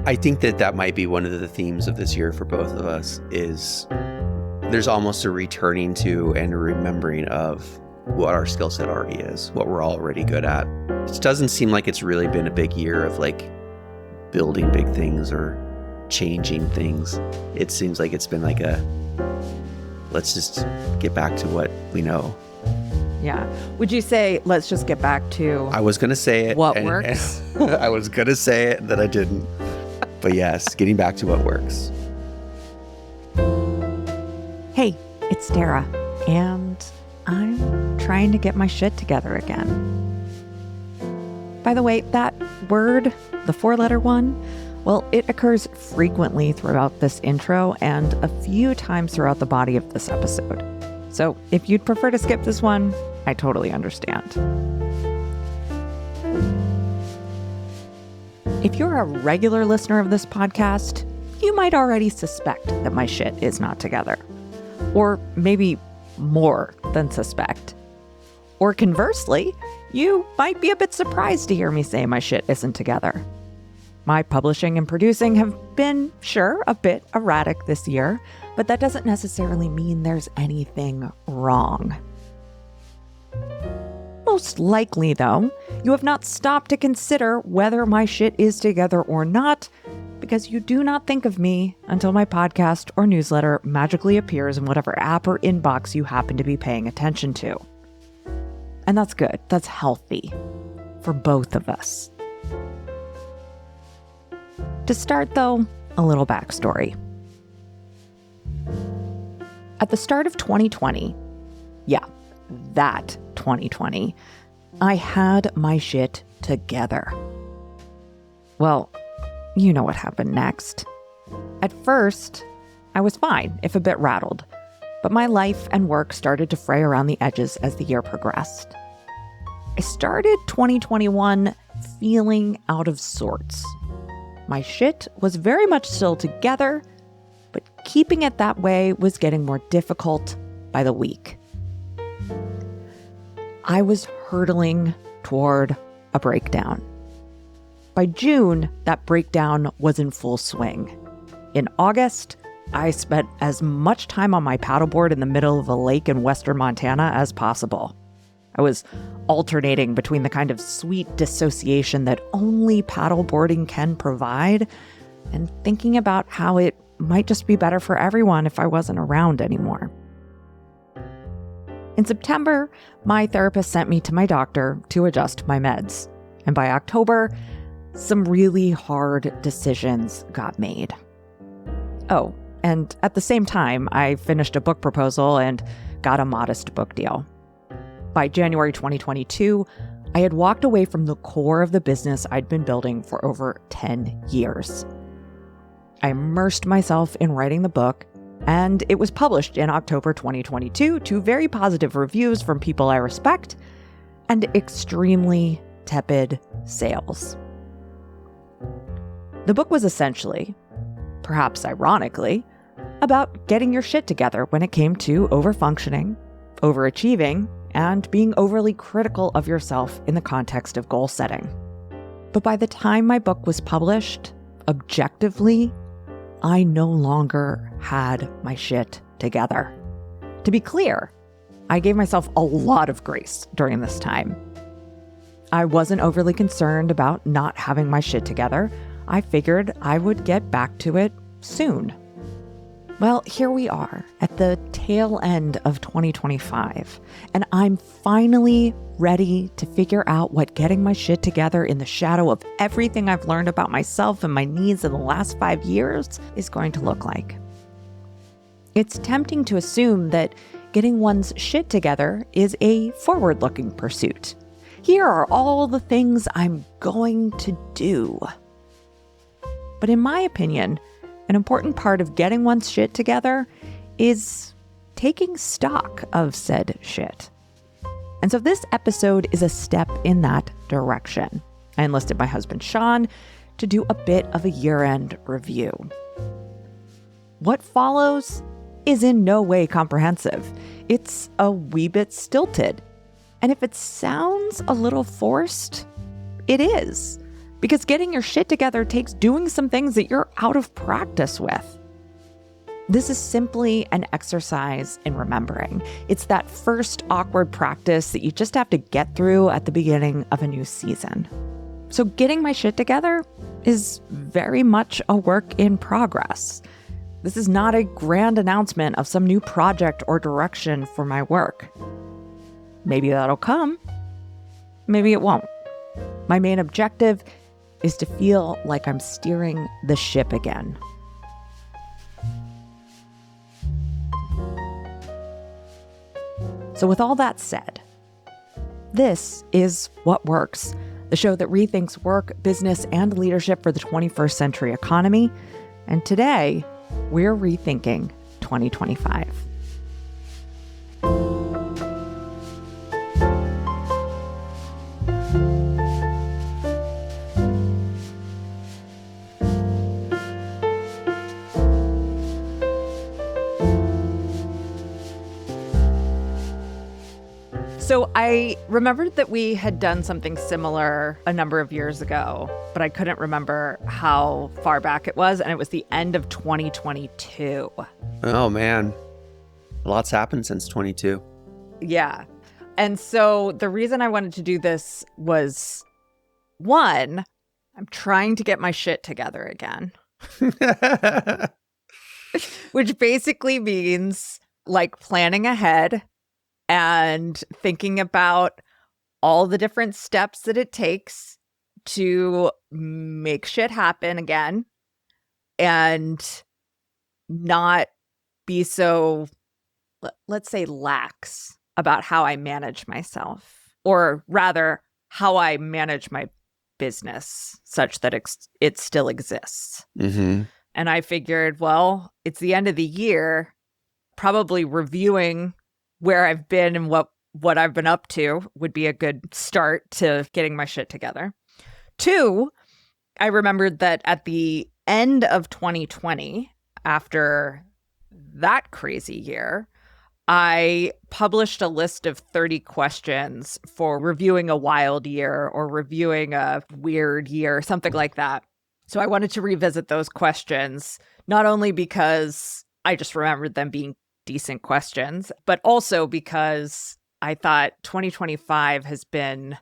I think that might be one of the themes of this year for both of us is there's almost a returning to and a remembering of what our skill set already is, what we're already good at. It doesn't seem like it's really been a big year of like building big things or changing things. It seems like it's been like let's just get back to what we know. Yeah. Would you say, let's just get back to... I was going to say it. What works? I was going to say it, that I didn't. But yes, getting back to what works. Hey, it's Tara, and I'm trying to get my shit together again. By the way, that word, the 4-letter one, well, it occurs frequently throughout this intro and a few times throughout the body of this episode. So if you'd prefer to skip this one, I totally understand. If you're a regular listener of this podcast, you might already suspect that my shit is not together. Or maybe more than suspect. Or conversely, you might be a bit surprised to hear me say my shit isn't together. My publishing and producing have been, sure, a bit erratic this year, but that doesn't necessarily mean there's anything wrong. Most likely, though, you have not stopped to consider whether my shit is together or not, because you do not think of me until my podcast or newsletter magically appears in whatever app or inbox you happen to be paying attention to. And that's good. That's healthy for both of us. To start, though, a little backstory. At the start of 2020, that 2020, I had my shit together. Well, you know what happened next. At first, I was fine, if a bit rattled, but my life and work started to fray around the edges as the year progressed. I started 2021 feeling out of sorts. My shit was very much still together, but keeping it that way was getting more difficult by the week. I was hurtling toward a breakdown. By June, that breakdown was in full swing. In August, I spent as much time on my paddleboard in the middle of a lake in western Montana as possible. I was alternating between the kind of sweet dissociation that only paddleboarding can provide and thinking about how it might just be better for everyone if I wasn't around anymore. In September, my therapist sent me to my doctor to adjust my meds. And by October, some really hard decisions got made. Oh, and at the same time, I finished a book proposal and got a modest book deal. By January 2022, I had walked away from the core of the business I'd been building for over 10 years. I immersed myself in writing the book, and it was published in October 2022 to very positive reviews from people I respect and extremely tepid sales. The book was essentially, perhaps ironically, about getting your shit together when it came to overfunctioning, overachieving, and being overly critical of yourself in the context of goal setting. But by the time my book was published, objectively, I no longer had my shit together. To be clear, I gave myself a lot of grace during this time. I wasn't overly concerned about not having my shit together. I figured I would get back to it soon. Well, here we are at the tail end of 2025, and I'm finally ready to figure out what getting my shit together in the shadow of everything I've learned about myself and my needs in the last 5 years is going to look like. It's tempting to assume that getting one's shit together is a forward-looking pursuit. Here are all the things I'm going to do. But in my opinion, an important part of getting one's shit together is taking stock of said shit. And so this episode is a step in that direction. I enlisted my husband, Sean, to do a bit of a year-end review. What follows is in no way comprehensive. It's a wee bit stilted. And if it sounds a little forced, it is. Because getting your shit together takes doing some things that you're out of practice with. This is simply an exercise in remembering. It's that first awkward practice that you just have to get through at the beginning of a new season. So getting my shit together is very much a work in progress. This is not a grand announcement of some new project or direction for my work. Maybe that'll come. Maybe it won't. My main objective is to feel like I'm steering the ship again. So with all that said, this is What Works, the show that rethinks work, business, and leadership for the 21st century economy. And today, we're rethinking 2025. So I remembered that we had done something similar a number of years ago, but I couldn't remember how far back it was, and it was the end of 2022. Oh, man. A lot's happened since 22. Yeah. And so the reason I wanted to do this was, one, I'm trying to get my shit together again. Which basically means like planning ahead and thinking about all the different steps that it takes to make shit happen again and not be so, let's say, lax about how I manage myself, or rather how I manage my business such that it still exists. Mm-hmm. And I figured, well, it's the end of the year, probably reviewing where I've been and what I've been up to would be a good start to getting my shit together. Two, I remembered that at the end of 2020, after that crazy year, I published a list of 30 questions for reviewing a wild year or reviewing a weird year, something like that. So I wanted to revisit those questions, not only because I just remembered them being decent questions, but also because I thought 2025 has been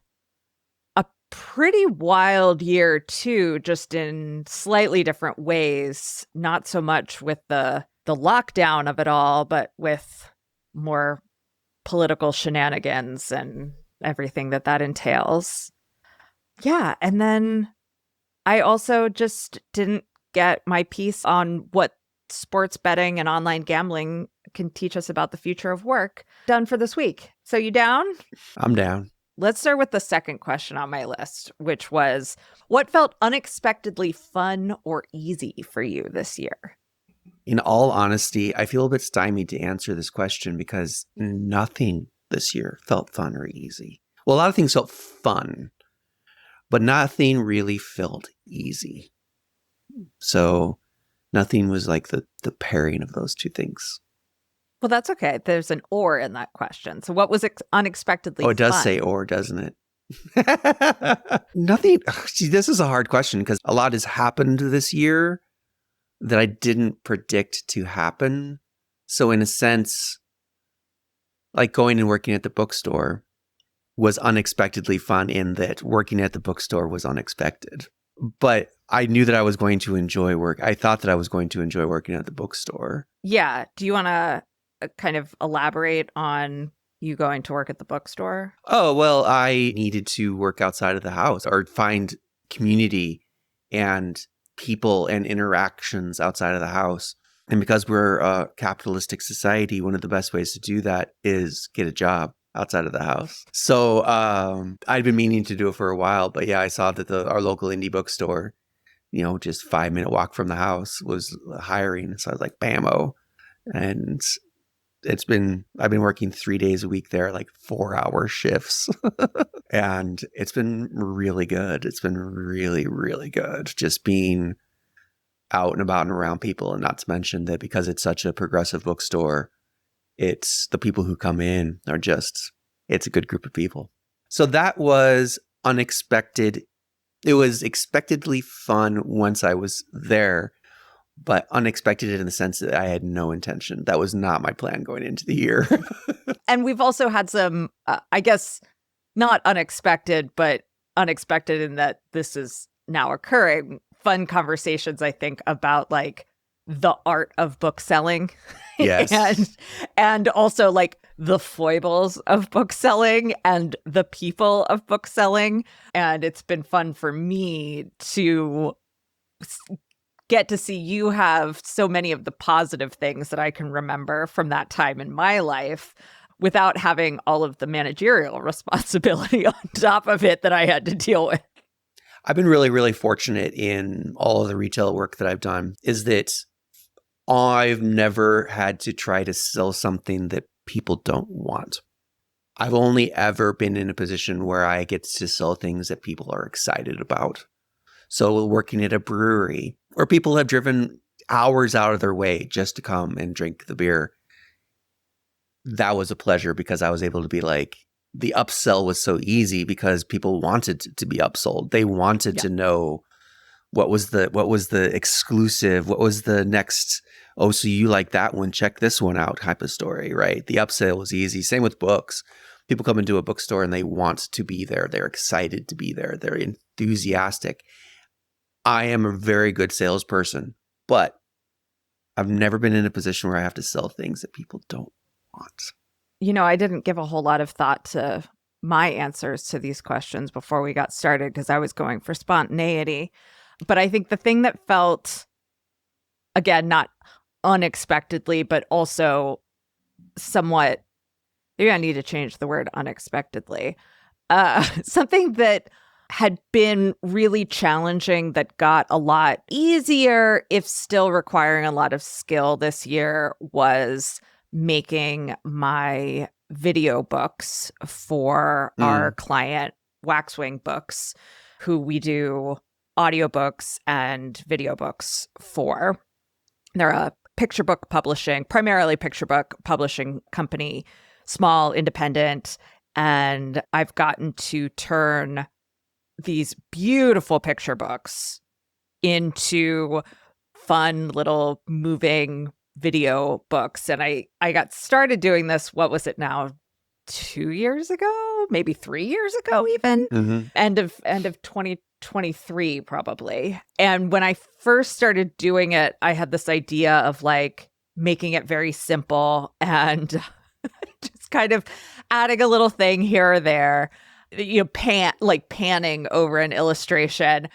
a pretty wild year too, just in slightly different ways, not so much with the lockdown of it all, but with more political shenanigans and everything that entails. Yeah, and then I also just didn't get my piece on what sports betting and online gambling can teach us about the future of work done for this week. So you down? I'm down. Let's start with the second question on my list, which was, what felt unexpectedly fun or easy for you this year? In all honesty, I feel a bit stymied to answer this question because nothing this year felt fun or easy. Well, a lot of things felt fun, but nothing really felt easy. So nothing was like the pairing of those two things. Well, that's okay. There's an or in that question. So what was unexpectedly fun? Oh, it does say or, doesn't it? Nothing. See, this is a hard question because a lot has happened this year that I didn't predict to happen. So in a sense, like going and working at the bookstore was unexpectedly fun in that working at the bookstore was unexpected. But I knew that I was going to enjoy work. I thought that I was going to enjoy working at the bookstore. Yeah. Do you want to kind of elaborate on you going to work at the bookstore? Oh, well, I needed to work outside of the house or find community and people and interactions outside of the house. And because we're a capitalistic society, one of the best ways to do that is get a job outside of the house. So I'd been meaning to do it for a while, but yeah, I saw that our local indie bookstore, just 5-minute walk from the house, was hiring. So I was like, bammo. And I've been working 3 days a week there, like 4-hour shifts. And it's been really good. It's been really, really good. Just being out and about and around people. And not to mention that because it's such a progressive bookstore, it's the people who come in it's a good group of people. So that was unexpected It was expectedly fun once I was there, but unexpected in the sense that I had no intention. That was not my plan going into the year. And we've also had some, I guess, not unexpected, but unexpected in that this is now occurring, fun conversations, I think, about like the art of book selling. Yes. and also like the foibles of book selling and the people of book selling. And it's been fun for me to get to see you have so many of the positive things that I can remember from that time in my life without having all of the managerial responsibility on top of it that I had to deal with. I've been really, really fortunate in all of the retail work that I've done is that I've never had to try to sell something that people don't want. I've only ever been in a position where I get to sell things that people are excited about. So working at a brewery where people have driven hours out of their way just to come and drink the beer, that was a pleasure because I was able to be like, the upsell was so easy because people wanted to be upsold. They wanted to know what was the exclusive, what was the next, oh, so you like that one, check this one out type of story, right? The upsell was easy. Same with books. People come into a bookstore and they want to be there. They're excited to be there. They're enthusiastic. I am a very good salesperson, but I've never been in a position where I have to sell things that people don't want. You know, I didn't give a whole lot of thought to my answers to these questions before we got started because I was going for spontaneity. But I think the thing that felt, again, not unexpectedly, but also somewhat, maybe I need to change the word unexpectedly, something that had been really challenging that got a lot easier, if still requiring a lot of skill this year, was making my video books for our client, Waxwing Books, who we do audiobooks and video books for. They're a picture book publishing, primarily picture book publishing company, small, independent, and I've gotten to turn these beautiful picture books into fun little moving video books. And I got started doing this, what was it now, 2 years ago, maybe 3 years ago even, end of 2023 probably. And when I first started doing it, I had this idea of like making it very simple and just kind of adding a little thing here or there, you know, panning over an illustration.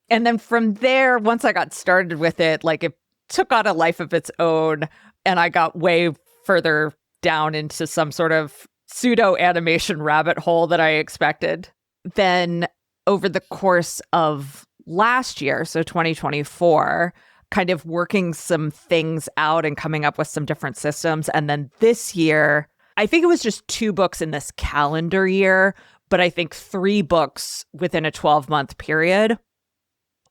And then from there, once I got started with it, like it took on a life of its own, and I got way further down into some sort of pseudo animation rabbit hole that I expected. Then over the course of last year, so 2024, kind of working some things out and coming up with some different systems. And then this year, I think it was just 2 books in this calendar year, but I think 3 books within a 12-month period,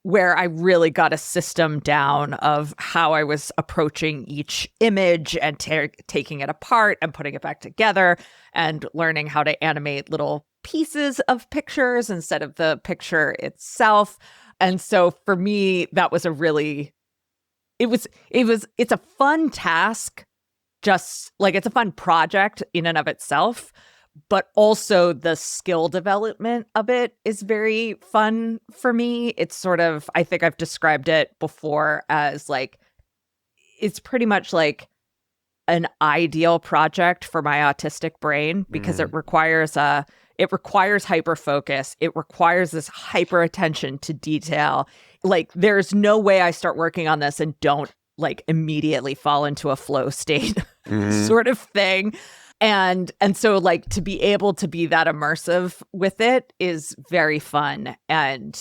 where I really got a system down of how I was approaching each image and taking it apart and putting it back together and learning how to animate little pieces of pictures instead of the picture itself. And so for me, that was it's a fun task, just like it's a fun project in and of itself. But also the skill development of it is very fun for me. It's sort of, I think I've described it before as like, it's pretty much like an ideal project for my autistic brain because it requires hyper focus. It requires this hyper attention to detail. Like there's no way I start working on this and don't like immediately fall into a flow state sort of thing. And so like to be able to be that immersive with it is very fun, and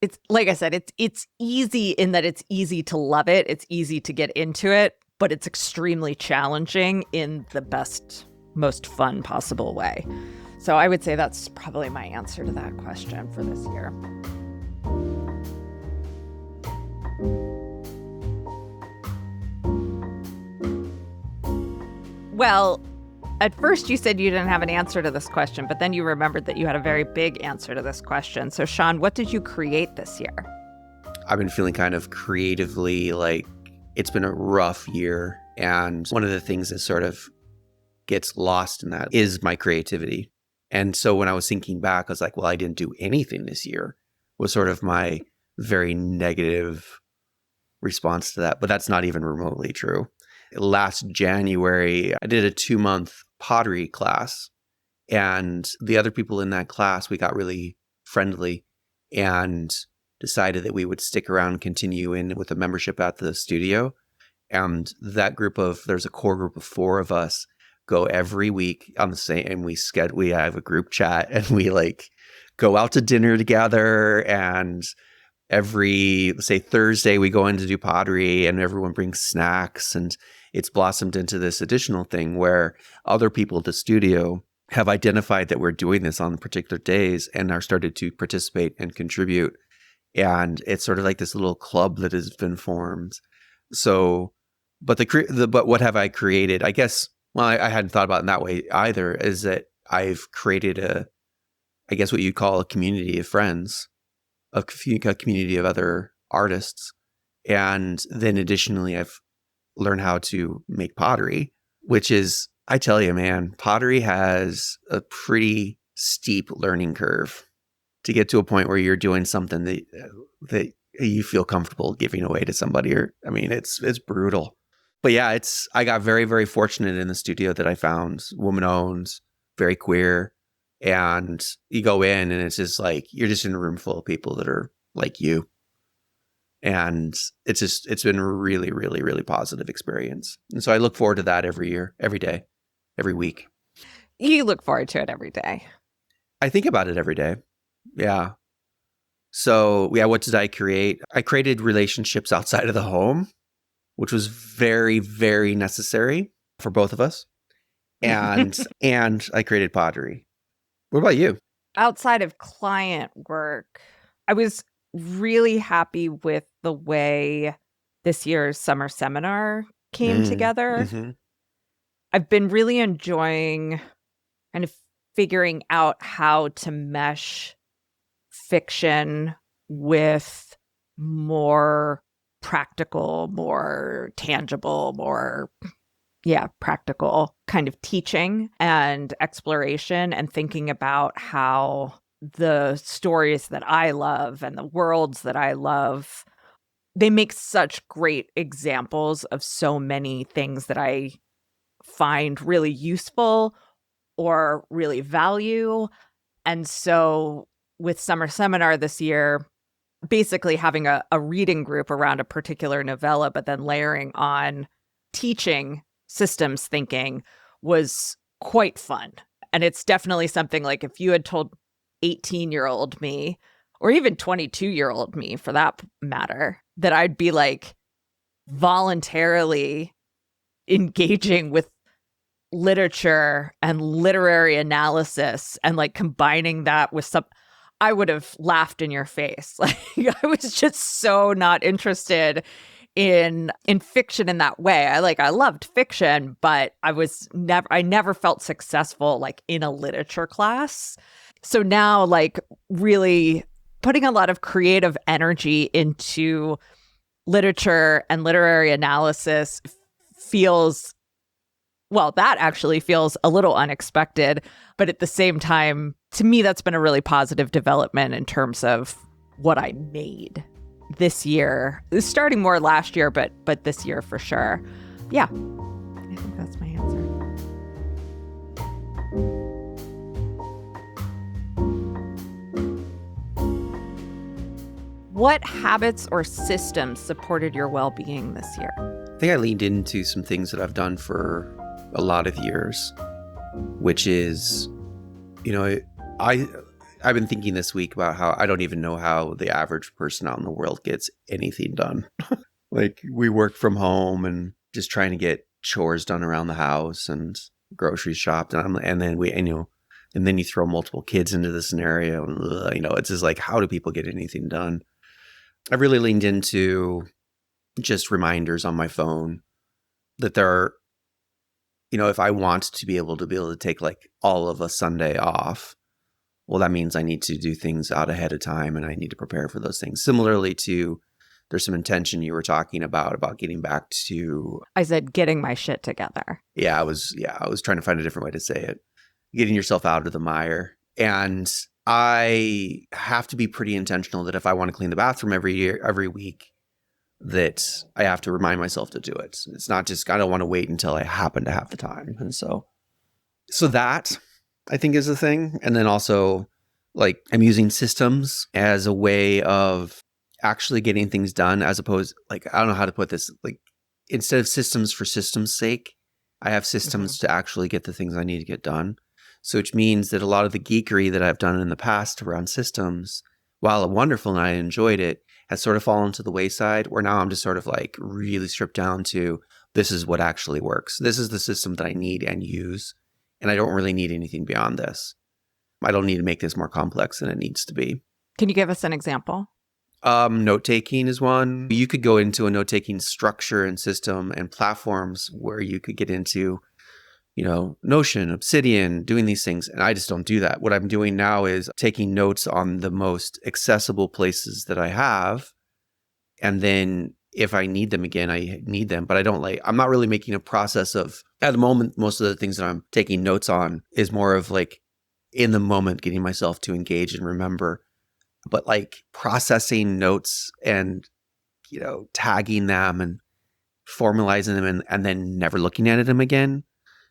it's like I said, it's easy in that it's easy to love it. It's easy to get into it, but it's extremely challenging in the best, most fun possible way. So I would say that's probably my answer to that question for this year. Well, At first, you said you didn't have an answer to this question, but then you remembered that you had a very big answer to this question. So, Sean, what did you create this year? I've been feeling kind of creatively like it's been a rough year. And one of the things that sort of gets lost in that is my creativity. And so when I was thinking back, I was like, well, I didn't do anything this year, was sort of my very negative response to that. But that's not even remotely true. Last January, I did a 2-month pottery class. And the other people in that class, we got really friendly and decided that we would stick around and continue in with a membership at the studio. And that there's a core group of 4 of us go every week on the same, and we have a group chat and we like go out to dinner together. And every, say, Thursday, we go in to do pottery and everyone brings snacks. And it's blossomed into this additional thing where other people at the studio have identified that we're doing this on particular days and are started to participate and contribute. And it's sort of like this little club that has been formed. So, but but what have I created? I guess, well, I hadn't thought about it in that way either, is that I've created I guess what you'd call a community of friends, a community of other artists. And then additionally, I've learned how to make pottery, which is, I tell you, man, pottery has a pretty steep learning curve to get to a point where you're doing something that you feel comfortable giving away to somebody. Or, I mean, it's brutal. But yeah, I got very, very fortunate in the studio that I found, woman-owned, very queer. And you go in and it's just like, you're just in a room full of people that are like you. And it's been a really, really, really positive experience. And so I look forward to that every year, every day, every week. You look forward to it every day. I think about it every day. Yeah. So yeah, what did I create? I created relationships outside of the home, which was very, very necessary for both of us. And I created pottery. What about you? Outside of client work, I was really happy with the way this year's summer seminar came together. Mm-hmm. I've been really enjoying kind of figuring out how to mesh fiction with more practical, more tangible, more practical kind of teaching and exploration, and thinking about how the stories that I love and the worlds that I love, they make such great examples of so many things that I find really useful or really value. And so with Summer Seminar this year, basically having a reading group around a particular novella, but then layering on teaching systems thinking was quite fun. And it's definitely something like if you had told 18-year-old me, or even 22-year-old me for that matter, that I'd be like voluntarily engaging with literature and literary analysis and like combining that with I would have laughed in your face. Like I was just so not interested in fiction in that way. I loved fiction, but I never felt successful like in a literature class. So now like really putting a lot of creative energy into literature and literary analysis that actually feels a little unexpected, but at the same time, to me, that's been a really positive development in terms of what I made this year. Starting more last year, but this year for sure. Yeah, I think that's my answer. What habits or systems supported your well-being this year? I think I leaned into some things that I've done for a lot of years, which is, I've been thinking this week about how I don't even know how the average person out in the world gets anything done. Like we work from home and just trying to get chores done around the house and groceries shopped, and then you throw multiple kids into the scenario, and it's just like, how do people get anything done? I've really leaned into just reminders on my phone that there are, if I want to be able to take like all of a Sunday off, well, that means I need to do things out ahead of time and I need to prepare for those things. Similarly to, there's some intention you were talking about getting back to. I said getting my shit together. I was trying to find a different way to say it. Getting yourself out of the mire. And I have to be pretty intentional that if I want to clean the bathroom every week, that I have to remind myself to do it. It's not just, I don't want to wait until I happen to have the time. And so that I think is the thing. And then also like I'm using systems as a way of actually getting things done, as opposed, like, I don't know how to put this, like instead of systems for system's sake, I have systems to actually get the things I need to get done. So which means that a lot of the geekery that I've done in the past around systems, while wonderful and I enjoyed it, has sort of fallen to the wayside, where now I'm just sort of like really stripped down to, this is what actually works. This is the system that I need and use. And I don't really need anything beyond this. I don't need to make this more complex than it needs to be. Can you give us an example? Note-taking is one. You could go into a note-taking structure and system and platforms where you could get into, Notion, Obsidian, doing these things. And I just don't do that. What I'm doing now is taking notes on the most accessible places that I have. And then if I need them again, I need them. But I'm not really making a process of, at the moment, most of the things that I'm taking notes on is more of like in the moment, getting myself to engage and remember. But like processing notes and, tagging them and formalizing them and then never looking at them again,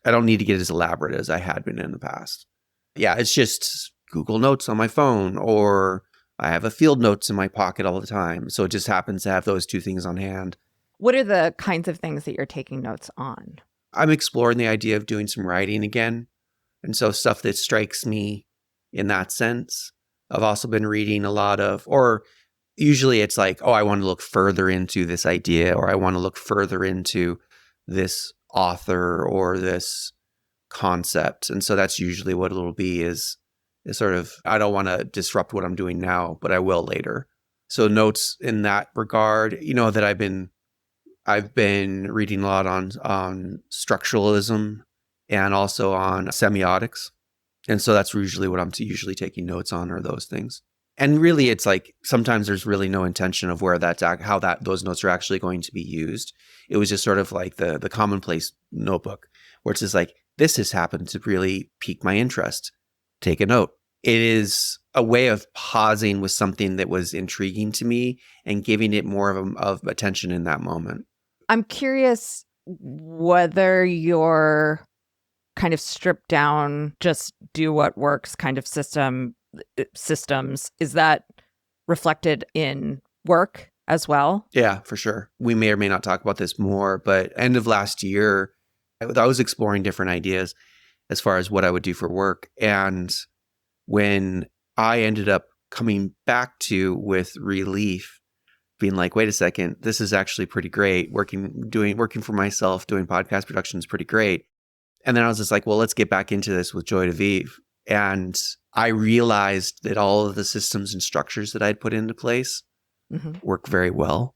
I don't need to get as elaborate as I had been in the past. Yeah, it's just Google Notes on my phone, or I have a field notes in my pocket all the time. So it just happens to have those two things on hand. What are the kinds of things that you're taking notes on? I'm exploring the idea of doing some writing again. And so stuff that strikes me in that sense. I've also been reading a lot of, or usually it's like, oh, I want to look further into this idea, or I want to look further into this author or this concept. And so that's usually what it'll be is sort of, I don't want to disrupt what I'm doing now, but I will later. So notes in that regard, that I've been reading a lot on structuralism and also on semiotics. And so that's usually what I'm usually taking notes on, are those things. And really, it's like sometimes there's really no intention of where those notes are actually going to be used. It was just sort of like the commonplace notebook, where it's just like, this has happened to really pique my interest. Take a note. It is a way of pausing with something that was intriguing to me and giving it more of attention in that moment. I'm curious whether your kind of stripped down, just do what works kind of systems, is that reflected in work as well? Yeah, for sure. We may or may not talk about this more, but end of last year, I was exploring different ideas as far as what I would do for work. And when I ended up coming back to with relief, being like, wait a second, this is actually pretty great. Working for myself, doing podcast production is pretty great. And then I was just like, well, let's get back into this with Joy to Vive. And I realized that all of the systems and structures that I'd put into place work very well.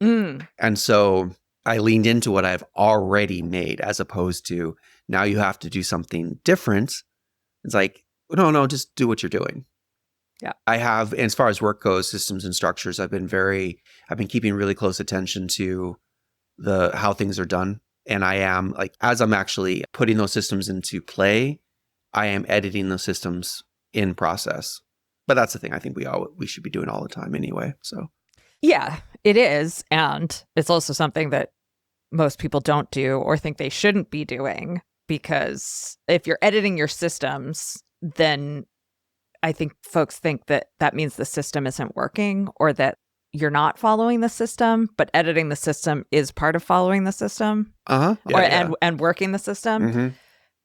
And so I leaned into what I've already made, as opposed to now you have to do something different. It's like, no, just do what you're doing. Yeah. I have, as far as work goes, systems and structures, I've been keeping really close attention to how things are done. And I am, like, as I'm actually putting those systems into play, I am editing those systems in process. But that's the thing I think we should be doing all the time anyway. So yeah, it is. And it's also something that most people don't do or think they shouldn't be doing, because if you're editing your systems, then I think folks think that means the system isn't working, or that you're not following the system, but editing the system is part of following the system. And working the system. Mm-hmm.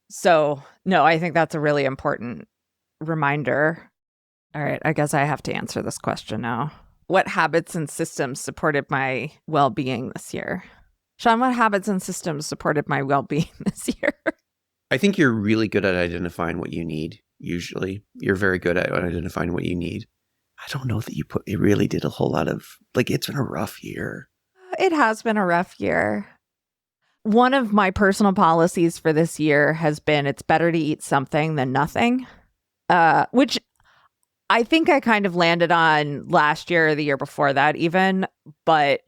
So no, I think that's a really important reminder. All right, I guess I have to answer this question now. What habits and systems supported my well-being this year? Sean, what habits and systems supported my well-being this year? I think you're really good at identifying what you need. Usually you're very good at identifying what you need. I don't know that you really did a whole lot of, like, it's been a rough year. It has been a rough year. One of my personal policies for this year has been it's better to eat something than nothing, which I think I kind of landed on last year or the year before that even, but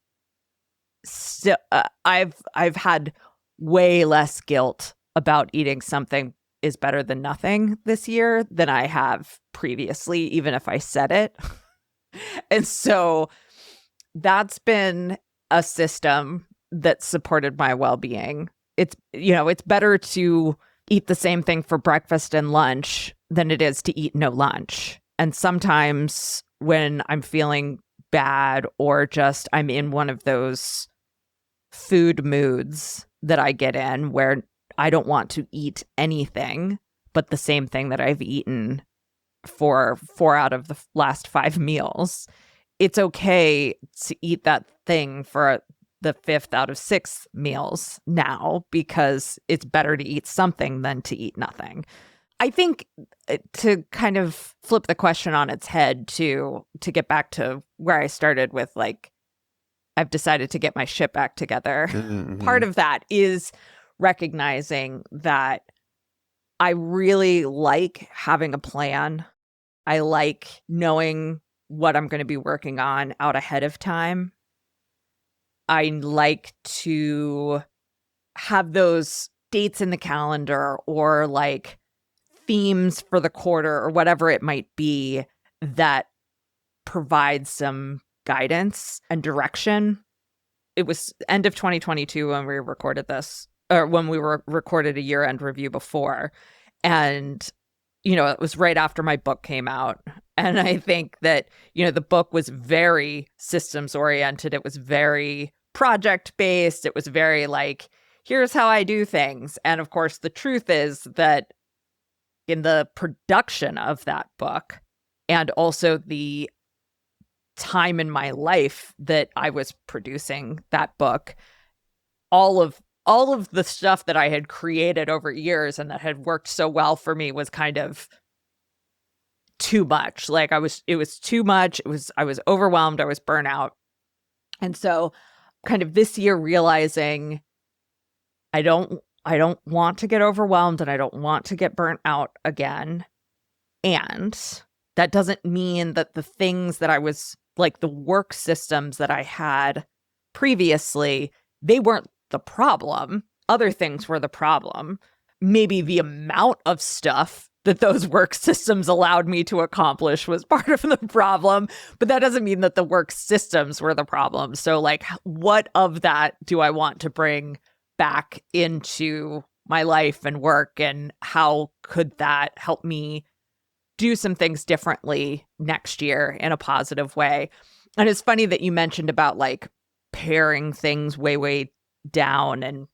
still, I've had way less guilt about eating something is better than nothing this year than I have previously, even if I said it. And so that's been a system that supported my well-being. It's better to eat the same thing for breakfast and lunch than it is to eat no lunch. And sometimes when I'm feeling bad or just I'm in one of those food moods that I get in where I don't want to eat anything but the same thing that I've eaten for 4 out of the last 5 meals, it's okay to eat that thing for the 5th out of 6 meals now because it's better to eat something than to eat nothing. I think to kind of flip the question on its head to get back to where I started with, like, I've decided to get my shit back together. Mm-hmm. Part of that is recognizing that I really like having a plan. I like knowing what I'm going to be working on out ahead of time. I like to have those dates in the calendar or like themes for the quarter or whatever it might be that provide some guidance and direction. It was end of 2022 when we recorded this, or when we recorded a year-end review before. And, it was right after my book came out. And I think that, the book was very systems oriented. It was very project based. It was very like, here's how I do things. And of course, the truth is that in the production of that book and also the time in my life that I was producing that book, all of the stuff that I had created over years and that had worked so well for me was kind of too much. Like it was too much. I was overwhelmed. I was burnout. And so kind of this year realizing I don't want to get overwhelmed and I don't want to get burnt out again. And that doesn't mean that the things that I was like the work systems that I had previously, they weren't the problem. Other things were the problem. Maybe the amount of stuff that those work systems allowed me to accomplish was part of the problem, but that doesn't mean that the work systems were the problem. So like, what of that do I want to bring back into my life and work, and how could that help me do some things differently next year in a positive way? And it's funny that you mentioned about like paring things way down. And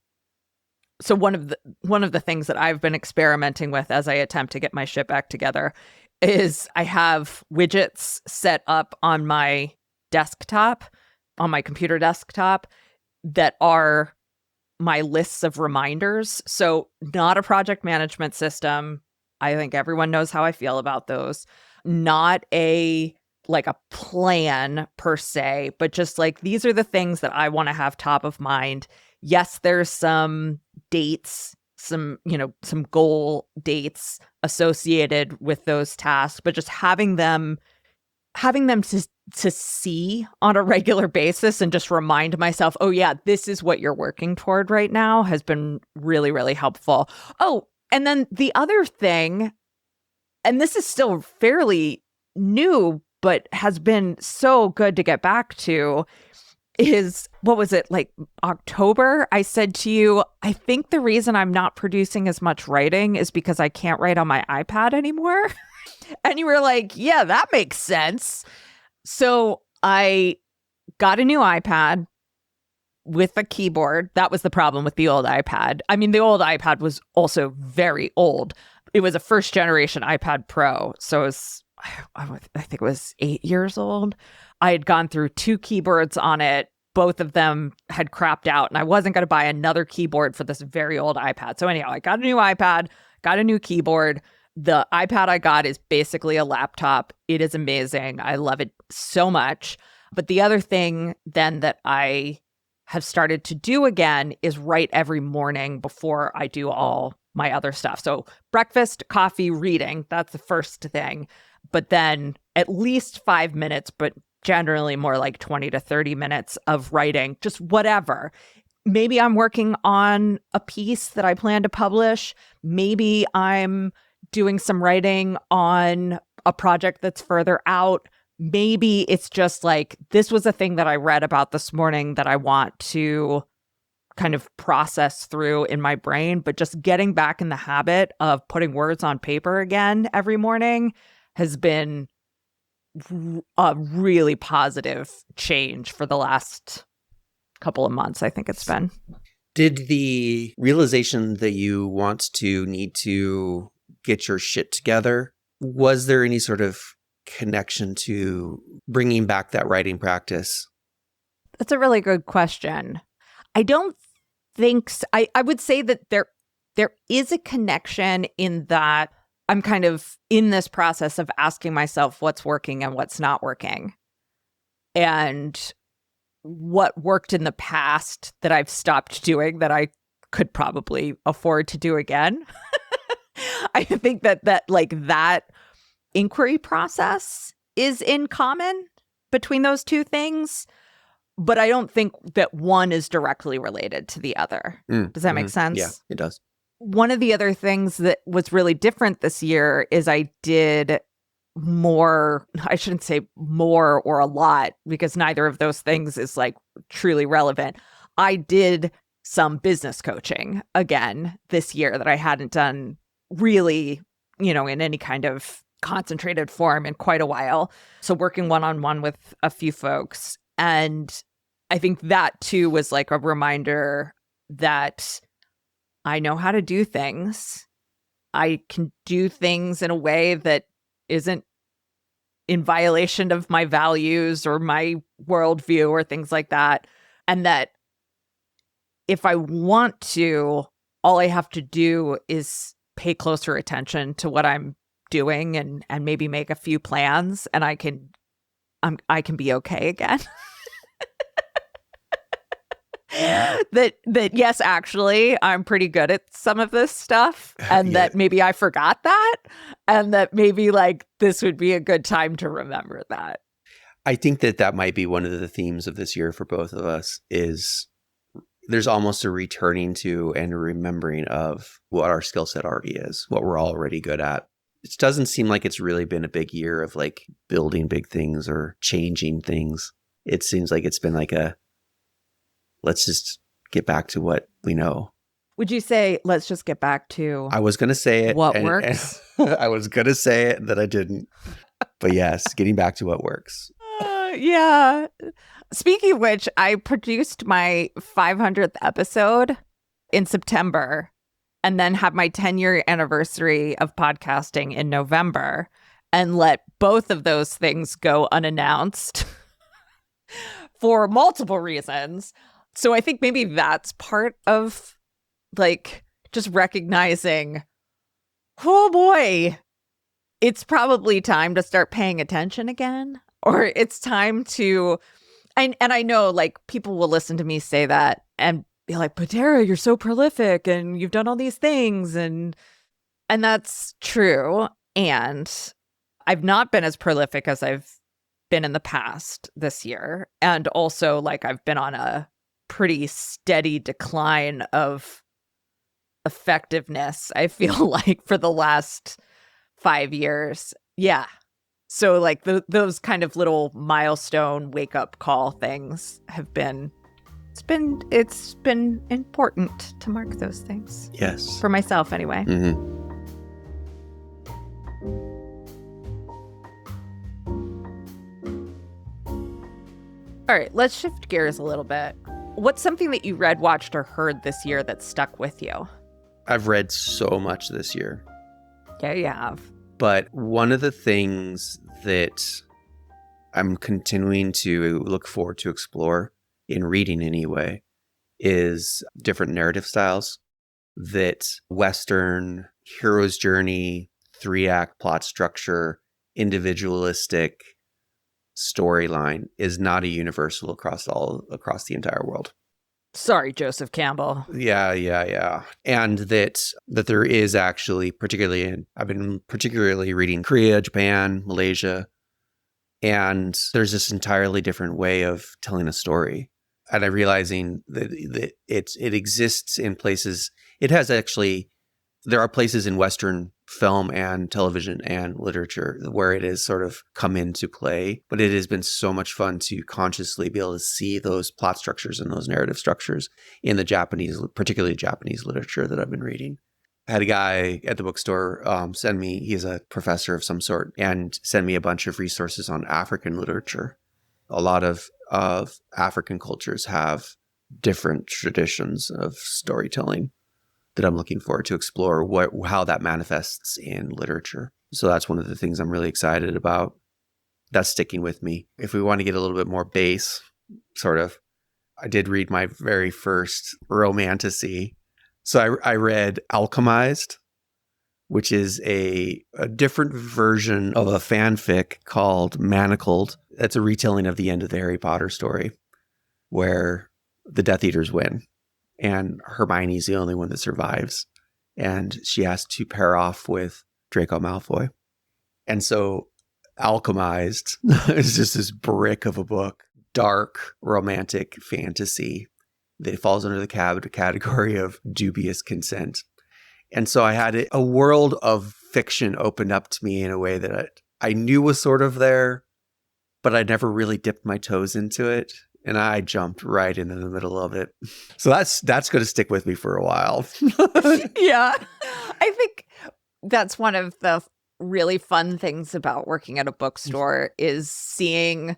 so one of the things that I've been experimenting with as I attempt to get my shit back together is I have widgets set up on my desktop, on my computer desktop, that are my lists of reminders. So not a project management system. I think everyone knows how I feel about those. Not a plan per se, but just like, these are the things that I want to have top of mind. Yes, there's some dates, some goal dates associated with those tasks, but just having them to see on a regular basis and just remind myself, oh yeah, this is what you're working toward right now, has been really, really helpful. Oh, and then the other thing, and this is still fairly new, but has been so good to get back to, is, what was it, like October? I said to you, I think the reason I'm not producing as much writing is because I can't write on my iPad anymore. And you were like, yeah, that makes sense. So I got a new iPad with a keyboard. That was the problem with the old iPad. I mean, the old iPad was also very old. It was a first generation iPad Pro. So it was, I think it was 8 years old. I had gone through 2 keyboards on it. Both of them had crapped out, and I wasn't going to buy another keyboard for this very old iPad. So anyhow, I got a new iPad, got a new keyboard. The iPad I got is basically a laptop. It is amazing. I love it so much. But the other thing then that I have started to do again is write every morning before I do all my other stuff. So breakfast, coffee, reading, that's the first thing. But then at least 5 minutes, but generally more like 20 to 30 minutes of writing, just whatever. Maybe I'm working on a piece that I plan to publish. Maybe I'm doing some writing on a project that's further out. Maybe it's just like, this was a thing that I read about this morning that I want to kind of process through in my brain. But just getting back in the habit of putting words on paper again every morning has been a really positive change for the last couple of months, I think it's been. Did the realization that you need to get your shit together, was there any sort of connection to bringing back that writing practice? That's a really good question. I don't think so. I would say that there is a connection in that I'm kind of in this process of asking myself what's working and what's not working. And what worked in the past that I've stopped doing that I could probably afford to do again. I think that inquiry process is in common between those two things, but I don't think that one is directly related to the other. Does that make sense? Yeah, it does. One of the other things that was really different this year is I did more, I shouldn't say more or a lot, because neither of those things is like truly relevant. I did some business coaching again this year that I hadn't done really, in any kind of concentrated form in quite a while. So working one-on-one with a few folks. And I think that too was like a reminder that I know how to do things. I can do things in a way that isn't in violation of my values or my worldview or things like that. And that if I want to, all I have to do is pay closer attention to what I'm doing and maybe make a few plans, and I can be okay again. that yes, actually, I'm pretty good at some of this stuff, and that maybe I forgot that, and that maybe like this would be a good time to remember that. I think that might be one of the themes of this year for both of us is there's almost a returning to and a remembering of what our skill set already is, what we're already good at. It doesn't seem like it's really been a big year of like building big things or changing things. It seems like it's been like let's just get back to what we know. Would you say, let's just get back to I was going to say it. What works? I was going to say it that I didn't. But yes, getting back to what works. Yeah. Speaking of which, I produced my 500th episode in September and then had my 10-year anniversary of podcasting in November and let both of those things go unannounced for multiple reasons. So I think maybe that's part of like just recognizing, oh boy, it's probably time to start paying attention again, or it's time to, and I know like people will listen to me say that and be like, but Tara, you're so prolific and you've done all these things. And that's true. And I've not been as prolific as I've been in the past this year. And also like I've been on a pretty steady decline of effectiveness, I feel like, for the last 5 years. Yeah. So like those kind of little milestone wake up call things have been, it's been important to mark those things. Yes. For myself anyway. Mm-hmm. All right, let's shift gears a little bit. What's something that you read, watched, or heard this year that stuck with you? I've read so much this year. Yeah, you have. But one of the things that I'm continuing to look forward to explore in reading anyway is different narrative styles. That Western hero's journey, 3-act plot structure, individualistic storyline is not a universal across the entire world. Sorry, Joseph Campbell. Yeah. And that there is actually, I've been particularly reading Korea, Japan, Malaysia, and there's this entirely different way of telling a story. And I'm realizing that it exists in places. There are places in Western film and television and literature where it has sort of come into play, but it has been so much fun to consciously be able to see those plot structures and those narrative structures in the Japanese, particularly Japanese literature that I've been reading. I had a guy at the bookstore send me, he's a professor of some sort, and send me a bunch of resources on African literature. A lot of African cultures have different traditions of storytelling that I'm looking forward to explore how that manifests in literature. So that's one of the things I'm really excited about. That's sticking with me. If we want to get a little bit more base, sort of, I did read my very first romantasy. So I read Alchemized, which is a different version of a fanfic called Manacled. That's a retelling of the end of the Harry Potter story, where the Death Eaters win. And Hermione's the only one that survives. And she has to pair off with Draco Malfoy. And so Alchemized is just this brick of a book, dark, romantic fantasy that falls under the category of dubious consent. And so I had a world of fiction opened up to me in a way that I knew was sort of there, but I never really dipped my toes into it. And I jumped right into the middle of it. So that's going to stick with me for a while. Yeah. I think that's one of the really fun things about working at a bookstore is seeing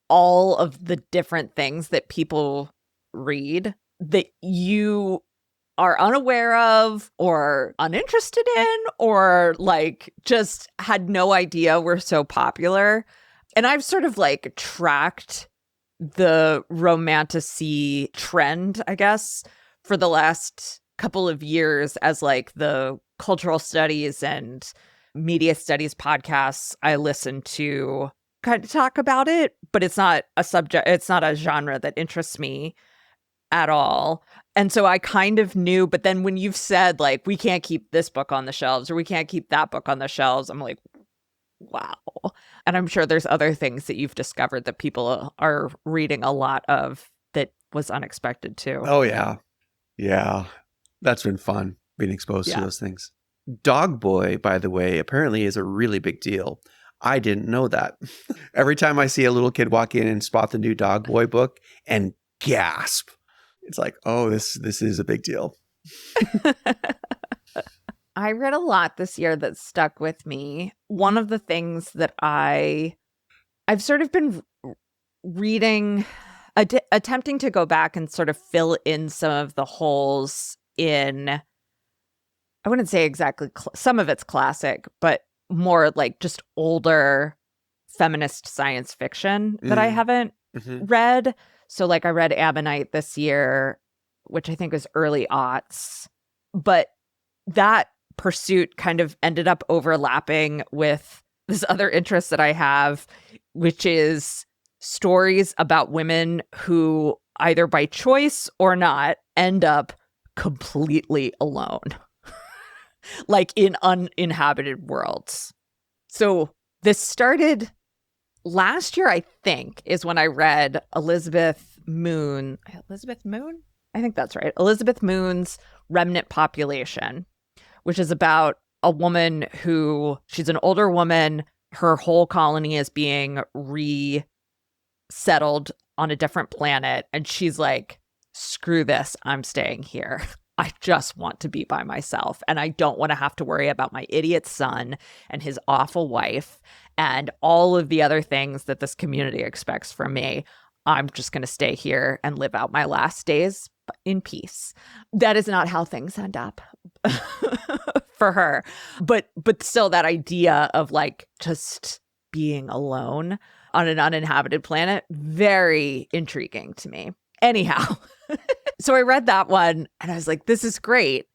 all of the different things that people read that you are unaware of or uninterested in or like just had no idea were so popular. And I've sort of like tracked the romantasy trend, I guess, for the last couple of years as like the cultural studies and media studies podcasts I listen to kind of talk about it, but it's not a genre that interests me at all. And so I kind of knew, but then when you've said like, we can't keep this book on the shelves or we can't keep that book on the shelves, I'm like, wow. And I'm sure there's other things that you've discovered that people are reading a lot of that was unexpected too. Oh, yeah. Yeah. That's been fun, being exposed to those things. Dog Boy, by the way, apparently is a really big deal. I didn't know that. Every time I see a little kid walk in and spot the new Dog Boy book and gasp, it's like, oh, this is a big deal. I read a lot this year that stuck with me. One of the things that I've sort of been reading, attempting to go back and sort of fill in some of the holes in, I wouldn't say exactly, some of it's classic, but more like just older feminist science fiction that I haven't read. So like I read Ammonite this year, which I think was early aughts, but that pursuit kind of ended up overlapping with this other interest that I have, which is stories about women who either by choice or not end up completely alone, like in uninhabited worlds. So this started last year, I think, is when I read Elizabeth Moon? I think that's right. Elizabeth Moon's Remnant Population, which is about a woman who, she's an older woman. Her whole colony is being resettled on a different planet. And she's like, screw this, I'm staying here. I just want to be by myself. And I don't want to have to worry about my idiot son and his awful wife and all of the other things that this community expects from me. I'm just going to stay here and live out my last days in peace. That is not how things end up for her. But still that idea of like just being alone on an uninhabited planet, very intriguing to me. Anyhow, so I read that one and I was like, this is great.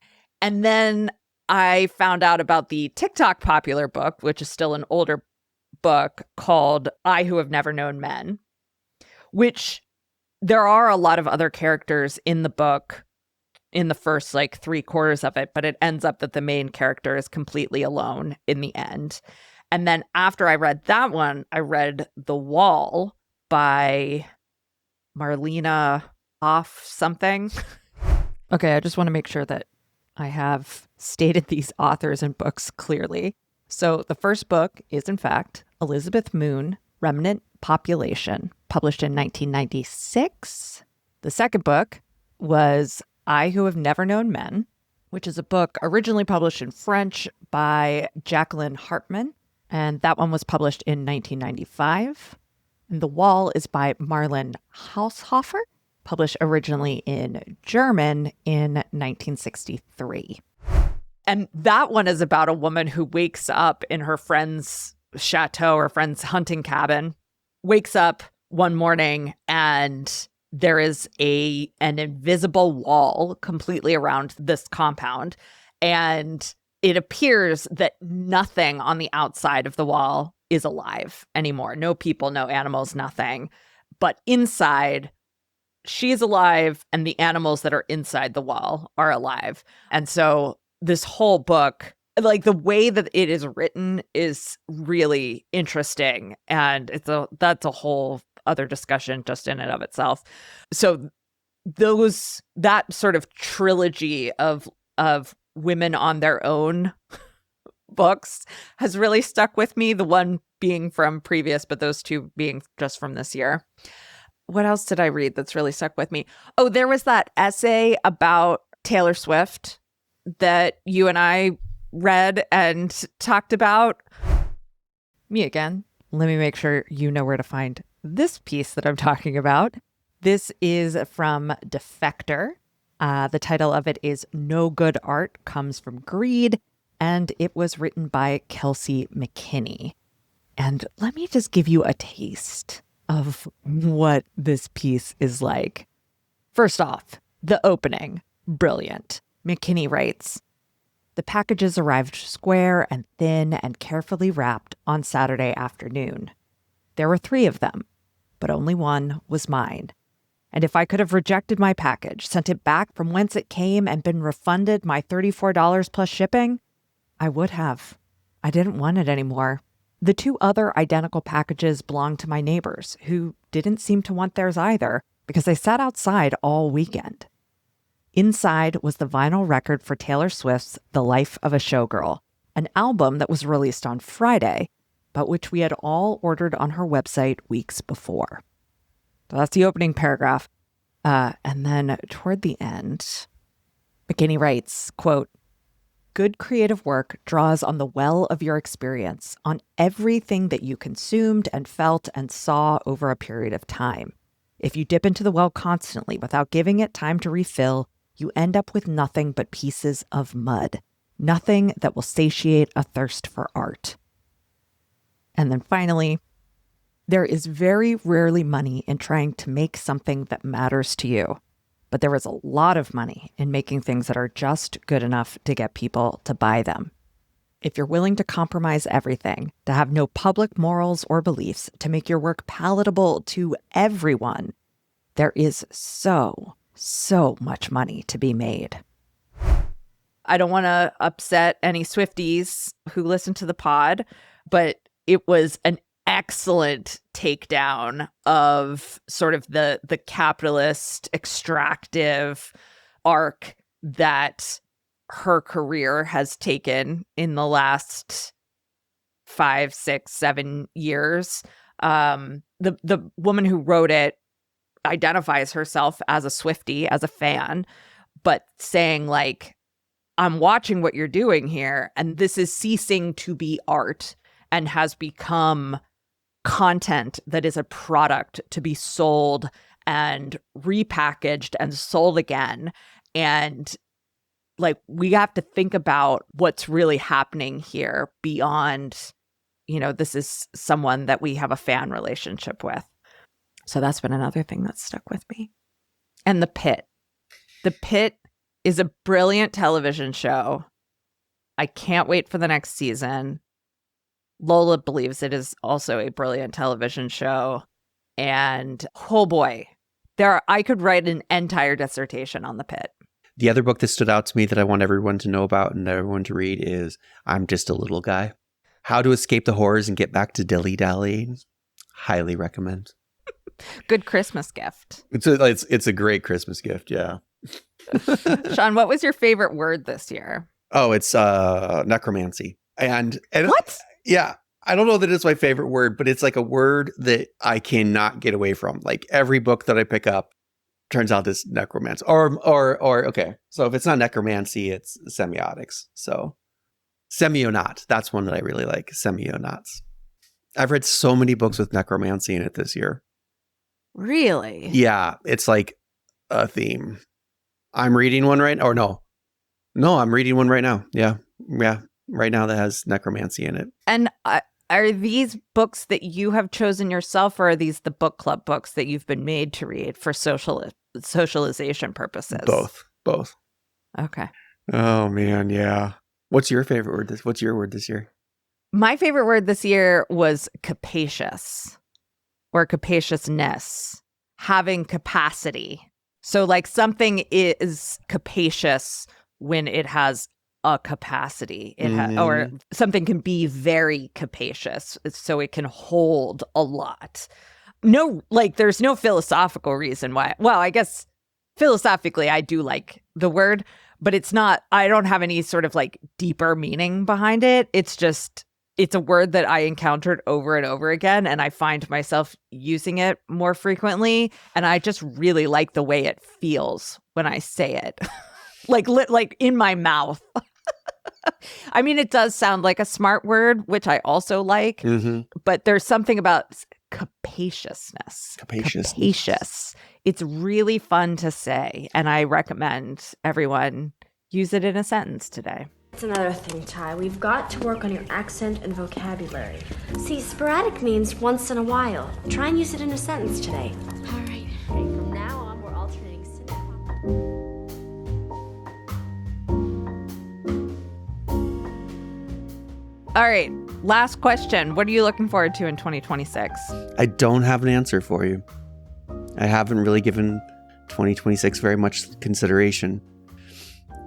And then I found out about the TikTok popular book, which is still an older book called I Who Have Never Known Men, which There are a lot of other characters in the book in the first like 3/4 of it, but it ends up that the main character is completely alone in the end. And then after I read that one, I read The Wall by Marlena Hoff something. Okay, I just want to make sure that I have stated these authors and books clearly. So the first book is, in fact, Elizabeth Moon, Remnant Population, published in 1996. The second book was I Who Have Never Known Men, which is a book originally published in French by Jacqueline Hartman, and that one was published in 1995. And The Wall is by Marlon Haushofer, published originally in German in 1963. And that one is about a woman who wakes up in her friend's chateau or friend's hunting cabin, wakes up one morning and there is an invisible wall completely around this compound. And it appears that nothing on the outside of the wall is alive anymore. No people, no animals, nothing. But inside, she's alive and the animals that are inside the wall are alive. And so this whole book, like the way that it is written is really interesting. And that's a whole other discussion just in and of itself. So that sort of trilogy of women on their own books has really stuck with me. The one being from previous, but those two being just from this year. What else did I read that's really stuck with me? Oh, there was that essay about Taylor Swift that you and I read and talked about. Me again. Let me make sure you know where to find this piece that I'm talking about. This is from Defector. The title of it is No Good Art Comes from Greed, and it was written by Kelsey McKinney. And let me just give you a taste of what this piece is like. First off, the opening, brilliant. McKinney writes, "The packages arrived square and thin and carefully wrapped on Saturday afternoon. There were 3 of them, but only one was mine. And if I could have rejected my package, sent it back from whence it came, and been refunded my $34 plus shipping, I would have. I didn't want it anymore. The 2 other identical packages belonged to my neighbors, who didn't seem to want theirs either, because they sat outside all weekend. Inside was the vinyl record for Taylor Swift's The Life of a Showgirl, an album that was released on Friday, but which we had all ordered on her website weeks before." So that's the opening paragraph. And then toward the end, McKinney writes, quote, "Good creative work draws on the well of your experience, on everything that you consumed and felt and saw over a period of time. If you dip into the well constantly without giving it time to refill, you end up with nothing but pieces of mud, nothing that will satiate a thirst for art." And then finally, "There is very rarely money in trying to make something that matters to you, but there is a lot of money in making things that are just good enough to get people to buy them. If you're willing to compromise everything, to have no public morals or beliefs, to make your work palatable to everyone, there is so much money to be made." I don't want to upset any Swifties who listen to the pod, but it was an excellent takedown of sort of the capitalist extractive arc that her career has taken in the last 5, 6, 7 years. The woman who wrote it identifies herself as a Swiftie, as a fan, but saying like, I'm watching what you're doing here, and this is ceasing to be art and has become content that is a product to be sold and repackaged and sold again. And like, we have to think about what's really happening here beyond, this is someone that we have a fan relationship with. So that's been another thing that stuck with me. And The Pit. The Pit is a brilliant television show. I can't wait for the next season. Lola believes it is also a brilliant television show. And oh boy, I could write an entire dissertation on The Pit. The other book that stood out to me that I want everyone to know about and everyone to read is I'm Just a Little Guy. How to Escape the Horrors and Get Back to Dilly Dally. Highly recommend. Good Christmas gift. It's a great Christmas gift, yeah. Sean, what was your favorite word this year? Oh, it's necromancy. And what? Yeah. I don't know that it's my favorite word, but it's like a word that I cannot get away from. Like every book that I pick up turns out it's necromancy. Or okay. So if it's not necromancy, it's semiotics. So semionaut. That's one that I really like. Semionauts. I've read so many books with necromancy in it this year. Really? Yeah. It's like a theme. I'm reading one right now. Or no, I'm reading one right now. Yeah. Right now that has necromancy in it. And are these books that you have chosen yourself, or are these the book club books that you've been made to read for socialization purposes? Both. Okay. Oh man, yeah. What's your favorite word? What's your word this year? My favorite word this year was capacious, or capaciousness, having capacity. So like something is capacious when it has a capacity. Or something can be very capacious, so it can hold a lot. No, like there's no philosophical reason why. Well, I guess philosophically I do like the word, but it's not, I don't have any sort of like deeper meaning behind it. It's a word that I encountered over and over again, and I find myself using it more frequently. And I just really like the way it feels when I say it, like in my mouth. I mean, it does sound like a smart word, which I also like, but there's something about capaciousness. Capacious. It's really fun to say, and I recommend everyone use it in a sentence today. It's another thing, Ty. We've got to work on your accent and vocabulary. See, sporadic means once in a while. Try and use it in a sentence today. All right. From now on, we're alternating cinema. All right. Last question. What are you looking forward to in 2026? I don't have an answer for you. I haven't really given 2026 very much consideration.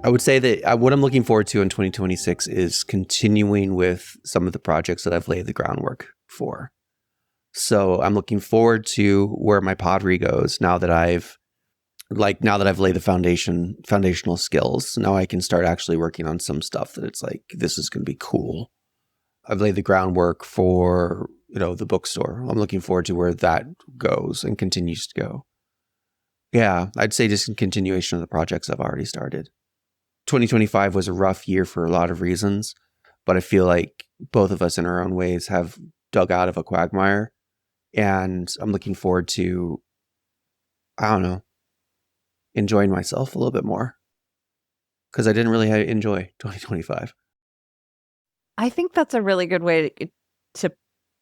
I would say that what I'm looking forward to in 2026 is continuing with some of the projects that I've laid the groundwork for. So I'm looking forward to where my pottery goes now that I've laid the foundational skills. Now I can start actually working on some stuff that it's like, this is going to be cool. I've laid the groundwork for, the bookstore. I'm looking forward to where that goes and continues to go. Yeah, I'd say just in continuation of the projects I've already started. 2025 was a rough year for a lot of reasons, but I feel like both of us in our own ways have dug out of a quagmire, and I'm looking forward to, enjoying myself a little bit more, because I didn't really enjoy 2025. I think that's a really good way to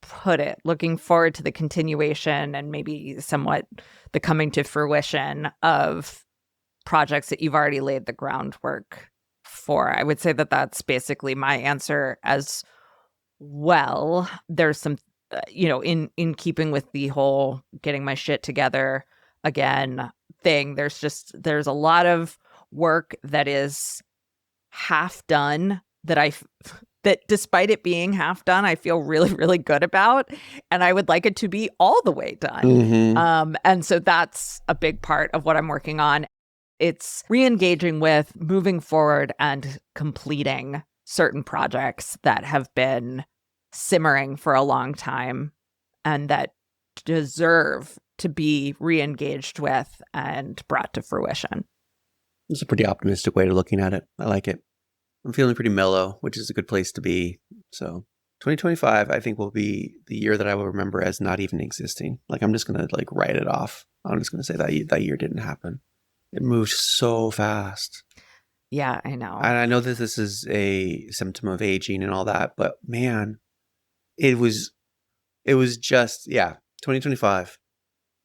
put it. Looking forward to the continuation and maybe somewhat the coming to fruition of projects that you've already laid the groundwork for. I would say that that's basically my answer as well. There's some, in keeping with the whole getting my shit together again thing, there's a lot of work that is half done that despite it being half done, I feel really, really good about. And I would like it to be all the way done. And so that's a big part of what I'm working on. It's re-engaging with, moving forward, and completing certain projects that have been simmering for a long time and that deserve to be re-engaged with and brought to fruition. It's a pretty optimistic way of looking at it. I like it. I'm feeling pretty mellow, which is a good place to be. So 2025, I think, will be the year that I will remember as not even existing. Like, I'm just going to write it off. I'm just going to say that year didn't happen. It moved so fast. Yeah, I know. And I know that this is a symptom of aging and all that, but man, it was just, 2025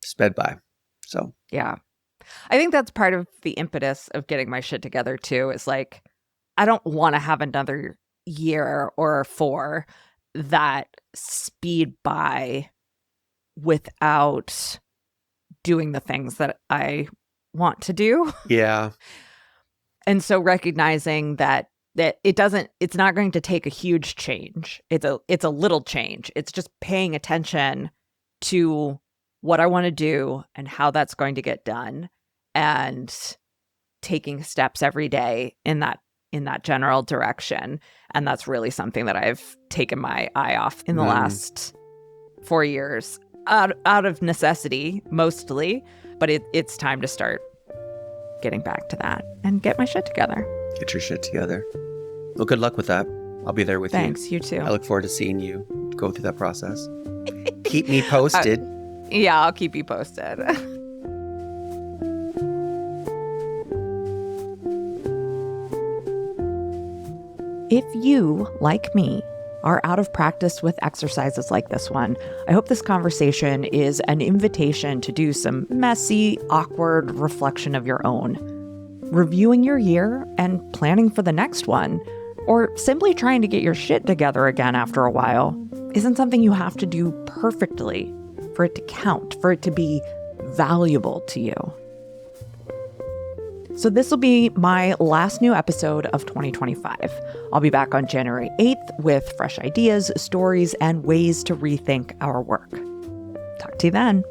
sped by. So, yeah. I think that's part of the impetus of getting my shit together too, is like, I don't want to have another year or 4 that speed by without doing the things that I want to do. Yeah. And so recognizing that it's not going to take a huge change. It's a little change. It's just paying attention to what I want to do and how that's going to get done, and taking steps every day in that general direction. And that's really something that I've taken my eye off in the last 4 years, out of necessity mostly, but it's time to start getting back to that and get my shit together. Get your shit together. Well, good luck with that. I'll be there with you. Thanks, you too. I look forward to seeing you go through that process. Keep me posted. Yeah, I'll keep you posted. If you, like me, are out of practice with exercises like this one, I hope this conversation is an invitation to do some messy, awkward reflection of your own. Reviewing your year and planning for the next one, or simply trying to get your shit together again after a while, isn't something you have to do perfectly for it to count, for it to be valuable to you. So this will be my last new episode of 2025. I'll be back on January 8th with fresh ideas, stories, and ways to rethink our work. Talk to you then.